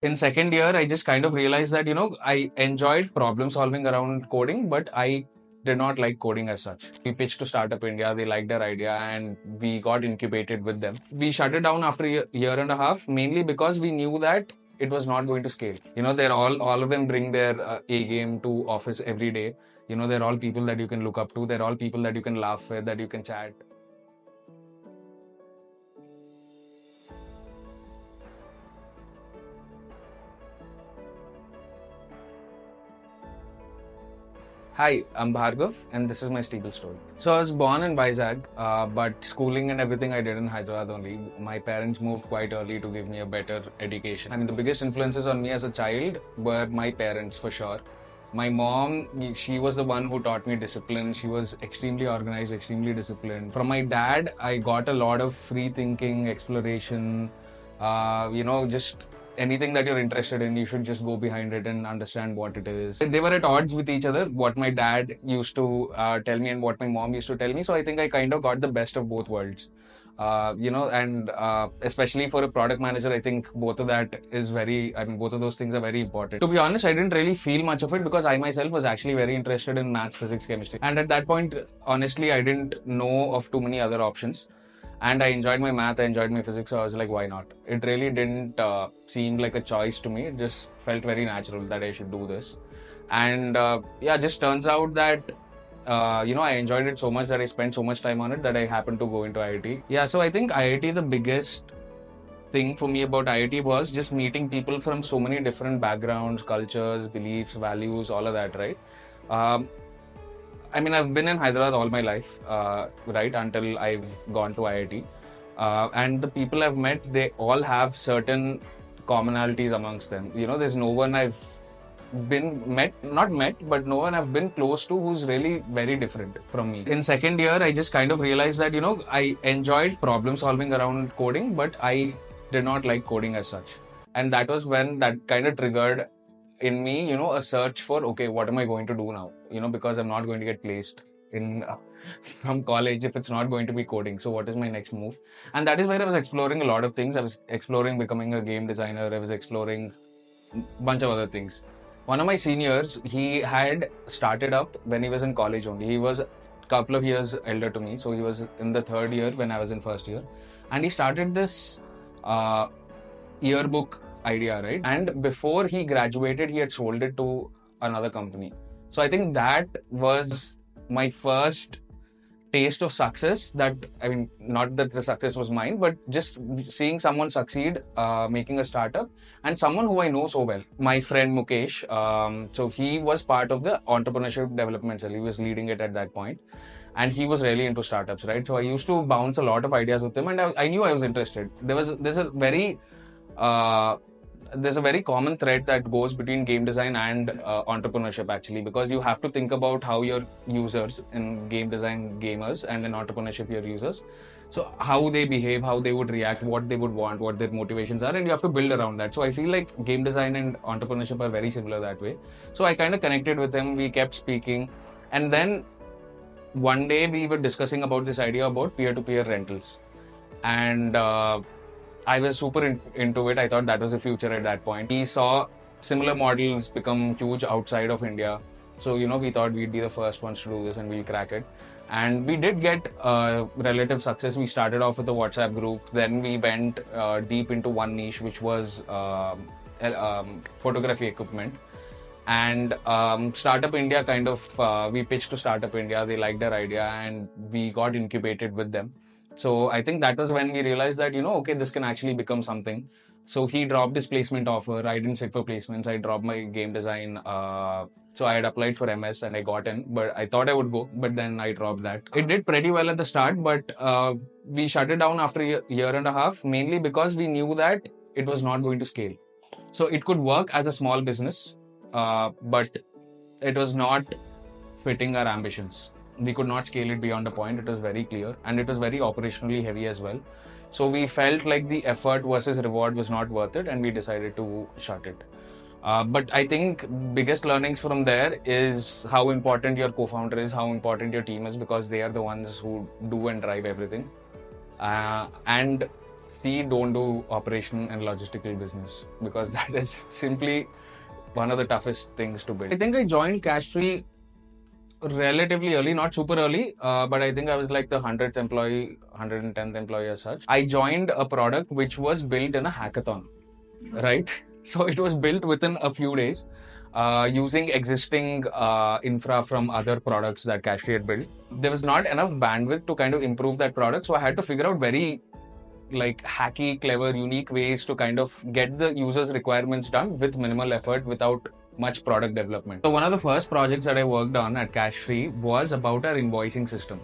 In second year, I just kind of realized that, I enjoyed problem solving around coding, but I did not like coding as such. We pitched to Startup India, they liked our idea, and we got incubated with them. We shut it down after a year and a half, mainly because we knew that it was not going to scale. They're all of them bring their A game to office every day. They're all people that you can look up to. They're all people that you can laugh with, that you can chat. Hi, I'm Bhargav, and this is my stable story. So I was born in Vizag, but schooling and everything I did in Hyderabad only. My parents moved quite early to give me a better education. I mean, the biggest influences on me as a child were my parents for sure. My mom, she was the one who taught me discipline. She was extremely organized, extremely disciplined. From my dad, I got a lot of free thinking, exploration, just anything that you're interested in, you should just go behind it and understand what it is. They were at odds with each other, what my dad used to tell me and what my mom used to tell me. So I think I kind of got the best of both worlds. And especially for a product manager, I think both of both of those things are very important. To be honest, I didn't really feel much of it because I myself was actually very interested in maths, physics, chemistry. And at that point, honestly, I didn't know of too many other options. And I enjoyed my math, I enjoyed my physics, so I was like, why not? It really didn't seem like a choice to me. It just felt very natural that I should do this. And just turns out that I enjoyed it so much that I spent so much time on it that I happened to go into IIT. Yeah, so I think IIT, the biggest thing for me about IIT was just meeting people from so many different backgrounds, cultures, beliefs, values, all of that, right? Um, I mean, I've been in Hyderabad all my life, right, until I've gone to IIT. And the people I've met, they all have certain commonalities amongst them. There's no one I've not met, but no one I've been close to who's really very different from me. In second year, I just kind of realized that, I enjoyed problem solving around coding, but I did not like coding as such. And that was when that kind of triggered in me, a search for, okay, what am I going to do now? Because I'm not going to get placed in from college if it's not going to be coding. So what is my next move? And that is where I was exploring a lot of things. I was exploring becoming a game designer. I was exploring a bunch of other things. One of my seniors, he had started up when he was in college only. He was a couple of years elder to me. So he was in the third year when I was in first year. And he started this yearbook idea, right? And before he graduated, he had sold it to another company. So I think that was my first taste of success. That, I mean, not that the success was mine, but just seeing someone succeed making a startup, and someone who I know so well, my friend Mukesh. So he was part of the entrepreneurship development cell. He was leading it at that point, and he was really into startups, right? So I used to bounce a lot of ideas with him, and I knew I was interested. Uh, there's a very common thread that goes between game design and entrepreneurship, actually, because you have to think about how your users in game design, gamers, and in entrepreneurship, your users, so how they behave, how they would react, what they would want, what their motivations are, and you have to build around that. So I feel like game design and entrepreneurship are very similar that way. So I kind of connected with him. We kept speaking, and then one day we were discussing about this idea about peer-to-peer rentals, and I was super into it. I thought that was the future at that point. We saw similar models become huge outside of India. So, we thought we'd be the first ones to do this and we'll crack it. And we did get relative success. We started off with a WhatsApp group. Then we went deep into one niche, which was photography equipment. And Startup India we pitched to Startup India. They liked our idea and we got incubated with them. So I think that was when we realized that, okay, this can actually become something. So he dropped his placement offer. I didn't sit for placements. I dropped my game design. So I had applied for MS and I got in, but I thought I would go, but then I dropped that. It did pretty well at the start, but we shut it down after a year and a half, mainly because we knew that it was not going to scale. So it could work as a small business, but it was not fitting our ambitions. We could not scale it beyond a point. It was very clear, and it was very operationally heavy as well. So we felt like the effort versus reward was not worth it, and we decided to shut it. But I think biggest learnings from there is how important your co-founder is, how important your team is, because they are the ones who do and drive everything. And C, don't do operation and logistical business, because that is simply one of the toughest things to build. I think I joined Cashfree relatively early, not super early, but I think I was like the 100th employee, 110th employee as such. I joined a product which was built in a hackathon, right? So it was built within a few days using existing infra from other products that Cashfree had built. There was not enough bandwidth to kind of improve that product, so I had to figure out very like hacky, clever, unique ways to kind of get the user's requirements done with minimal effort without much product development. So one of the first projects that I worked on at Cashfree was about our invoicing system,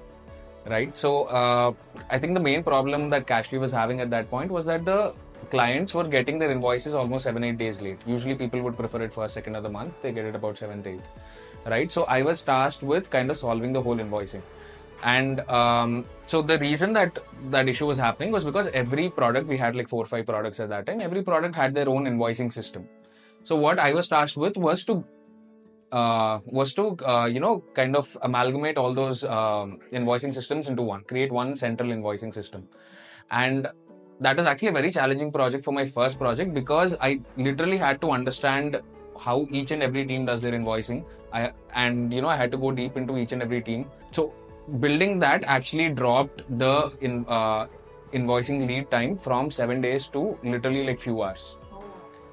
right? So I think the main problem that Cashfree was having at that point was that the clients were getting their invoices almost 7-8 days late. Usually people would prefer it first, second of the month. They get it about 7th, 8th, right? So I was tasked with kind of solving the whole invoicing. And so the reason that issue was happening was because every product, we had like 4 or 5 products at that time, every product had their own invoicing system. So what I was tasked with was to kind of amalgamate all those invoicing systems into one, create one central invoicing system. And that was actually a very challenging project for my first project, because I literally had to understand how each and every team does their invoicing. I had to go deep into each and every team. So building that actually dropped the invoicing lead time from 7 days to literally like few hours.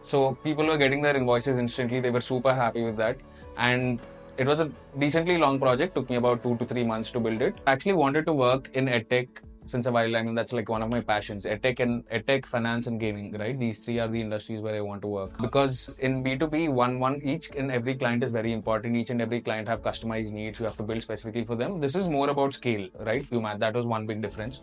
So people were getting their invoices instantly. They were super happy with that. And it was a decently long project. Took me about 2 to 3 months to build it. I actually wanted to work in edtech since a while. I mean, that's like one of my passions. Edtech, finance and gaming, right? These 3 are the industries where I want to work. Because in B2B, each and every client is very important. Each and every client have customized needs. You have to build specifically for them. This is more about scale, right? QMath, that was one big difference.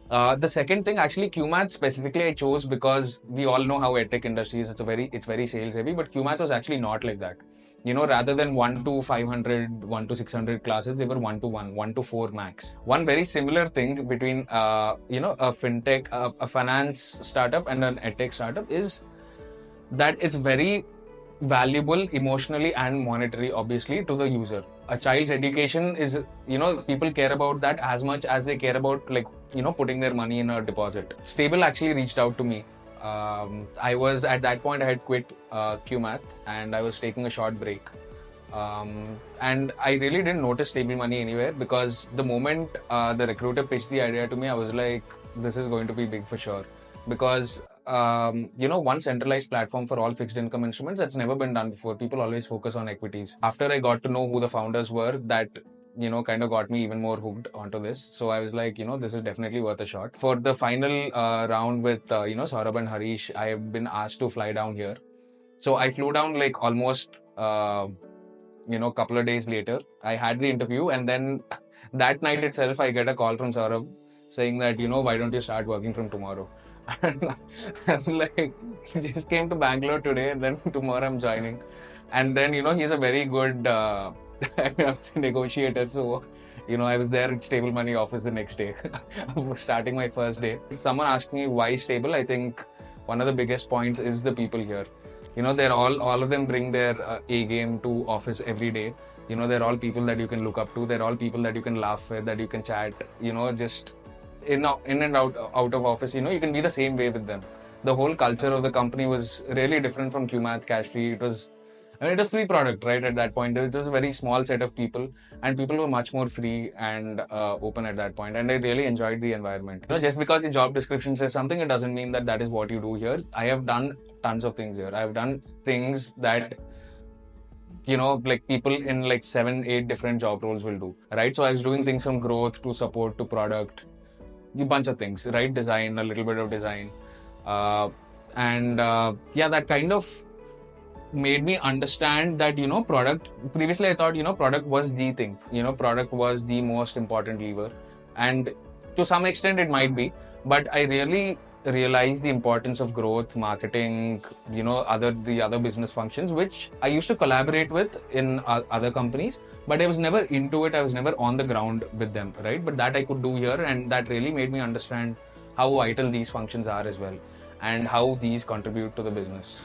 The second thing, actually, QMath specifically I chose because we all know how edtech industry is. It's very sales heavy, but QMath was actually not like that. You know, rather than 1 to 500, 1 to 600 classes, they were 1 to 1, 1 to 4 max. One very similar thing between, a fintech, a finance startup and an edtech startup is that it's very valuable emotionally and monetary, obviously, to the user. A child's education is, people care about that as much as they care about putting their money in a deposit. Stable actually reached out to me. I was at that point, I had quit QMath and I was taking a short break. And I really didn't notice Stable Money anywhere, because the moment the recruiter pitched the idea to me, I was like, this is going to be big for sure. Because one centralized platform for all fixed income instruments, that's never been done before. People always focus on equities. After I got to know who the founders were, that kind of got me even more hooked onto this. So I was like, this is definitely worth a shot. For the final round with Saurabh and Harish, I have been asked to fly down here. So I flew down like almost couple of days later. I had the interview, and then that night itself I get a call from Saurabh saying that why don't you start working from tomorrow. And I was like, just came to Bangalore today, and then tomorrow I'm joining. And then, he's a very good negotiator. So, I was there at Stable Money office the next day, starting my first day. If someone asked me why Stable, I think one of the biggest points is the people here. They're all of them bring their A game to office every day. They're all people that you can look up to. They're all people that you can laugh with, that you can chat, just in and out of office, you can be the same way with them. The whole culture of the company was really different from QMath, Cashfree. It was pre-product, right? At that point, it was a very small set of people, and people were much more free and open at that point. And I really enjoyed the environment. Just because the job description says something, it doesn't mean that is what you do here. I have done tons of things here. I've done things that people in 7-8 different job roles will do, right? So I was doing things from growth to support to product, a bunch of things, right? Design, a little bit of design. That kind of made me understand that, product, previously I thought, product was the thing, product was the most important lever. And to some extent it might be, but I really realized the importance of growth, marketing, the other business functions, which I used to collaborate with in other companies, but I was never into it. I was never on the ground with them, right? But that I could do here, and that really made me understand how vital these functions are as well, and how these contribute to the business.